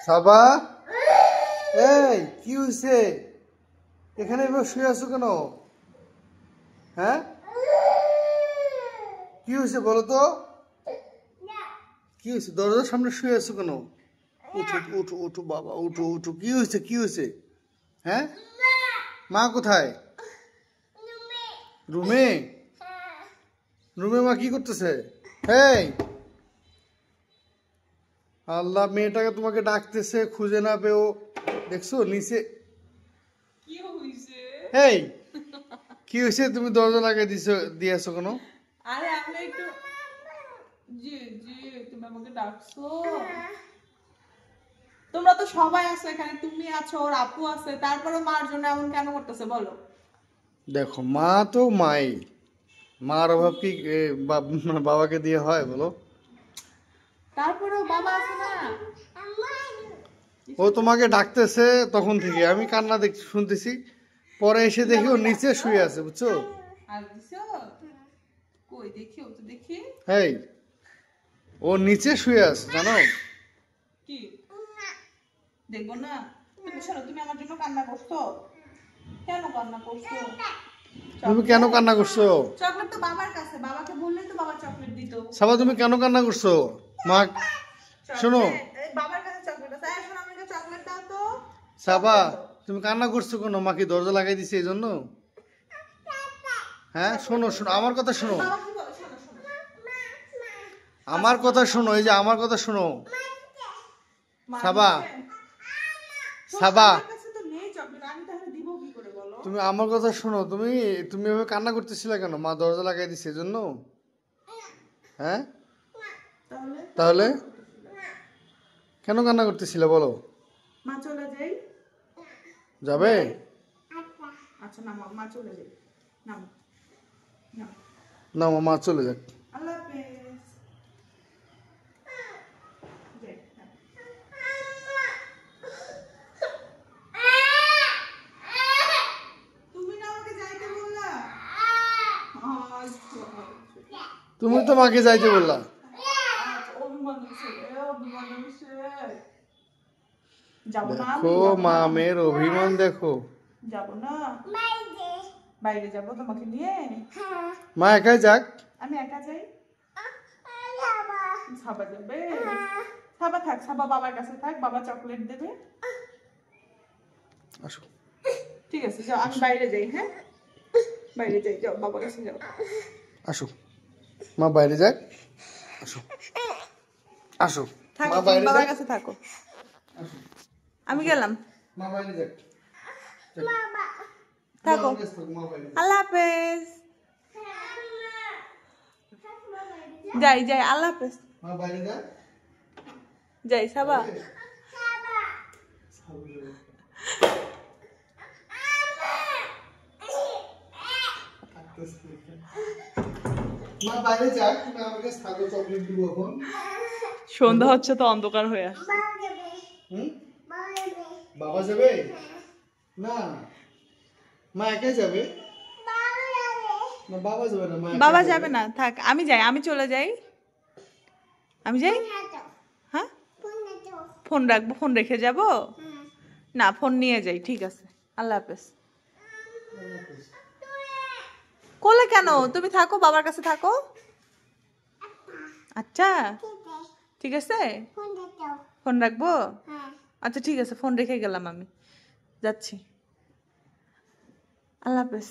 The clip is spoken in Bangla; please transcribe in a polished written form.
সাবা, এই কি হয়েছে? এখানে এবার শুয়ে আছো কেন? হ্যাঁ, কি হয়েছে বলো তো? কি হয়েছে? দরজার সামনে শুয়ে আছো কেন? উঠো উঠো উঠো বাবা, উঠো উঠো। কি হয়েছে? কি হয়েছে? হ্যাঁ, মা কোথায়? রুমে? রুমে মা কি করতেছে? এই আল্লাহ, মেয়েটাকে তোমাকে ডাকতেছে, খুঁজে না পেও। দেখছো নিচে। এই কি হয়েছে? তুমি দরজা লাগিয়ে দিয়েছো কেন? আরে আমি একটু জি জি তুমি আমাকে ডাকছো। তোমরা তো সবাই আছো এখানে, তুমি আছো, ওর আপু আছে, তারপরে মার জন্য এমন কেন করতেছে বলো? দেখো, মা তো মাই, মার অভাব কি বাবাকে দিয়ে হয় বলো? তারপরেও বাবা আছে না। ও তোমাকে ডাকতেছে তখন থেকে, আমি কান্না শুনতেছি। পরে এসে দেখি ও নিচে শুয়ে আছে, বুঝছো? আর দিছো কই দেখি, ও তো দেখি। এই ও নিচে শুয়ে আছে জানো? কি দেখবো না? তুমি শোনো, তুমি আমার জন্য কান্না করছো কেন? কান্না করছো তুমি কেন কান্না করছো? চকলেট তো বাবার কাছে, বাবাকে বললেই তো বাবা চকলেট দিত। সাবা, তুমি কেন কান্না করছো? মা শোনো, বাবার কাছে চকলেট আছে, শোনো আমাকে চকলেট দাও তো। সাবা তুমি কান্না করছো কেন? মা কি দরজা লাগাই দিছে এই জন্য? হ্যাঁ, শোনো শোনো, আমার কথা শোনো, বাবা কি বলে, শোনো শোনো। আমার কথা শোনো, এই যে আমার কথা শোনো। সাবা, সাবা আমার কাছে তো নেই চকলেট, আমি তাহলে দিব কি করে বলো? তুমি আমার কথা শোনো। তুমি তুমি এভাবে কান্না করতেছিলে কেন? মা দরজা লাগাই দিছে এই জন্য? হ্যাঁ, তাহলে তাহলে কেন কান্না করতেছিলে বলো? মা চলে যাই। যাবে? আচ্ছা না মা চলে যাই। নাম নাম না, মা চলে যাক। আল্লাহ হাফেজ। যাই, নাও। তুমি না আমাকে যাইতে বললা। তুমি তো মাকে যাইতে বললা। অভিমানী ছেলে, অভিমানী ছেলে। যাবো না আমি, দেখো, যাবো মা না। মেয়ের অভিমান দেখো। যাবো না, বাইরে যাবো তোমাকে নিয়ে। মা একাই যাক। আমি একা যাই। সাবা যাবে? সাবা থাক, সাবা বাবার কাছে থাক, বাবা চকলেট দেবে। আসো, ঠিক আছে যাও, আমি বাইরে যাই। হ্যাঁ বাইরে যাই, যাও বাবার কাছে যাও। আসো, মা বাইরে যাক। আসো, আসো, থাকো, মা তুমি বাইরে বাবার যাক। কাছে থাকো, আসো, আমি গেলাম। মা বাইরে যাক। থাকো, মা বাইরে যাক। আল্লাহ হাফেজ। যাই যাই, আল্লাহ হাফেজ। মা বাইরে যাক। যাই সাবা। মা বাইরে যাক, তুমি আমাকে ছাগল চকলেট দিব এখন। সন্ধ্যা হচ্ছে তো অন্ধকার হয়ে আসছে। হুম, বাবা যাবে না? মা একাই যাবে না? বাবা যাবে না? মা একাই বাবা যাবে না, থাক, আমি যাই, আমি চলে যাই। আমি যাই। হ্যাঁ, ফোন রাখবো, ফোন রেখে যাব না, ফোন নিয়ে যাই। ঠিক আছে, আল্লাহ হাফেজ। কোলে কেন? তুমি থাকো, বাবার কাছে থাকো। আচ্ছা ঠিক আছে, ফোন রাখবো। আচ্ছা ঠিক আছে, ফোন রেখে গেলাম, আমি যাচ্ছি। আল্লাহ হাফেজ।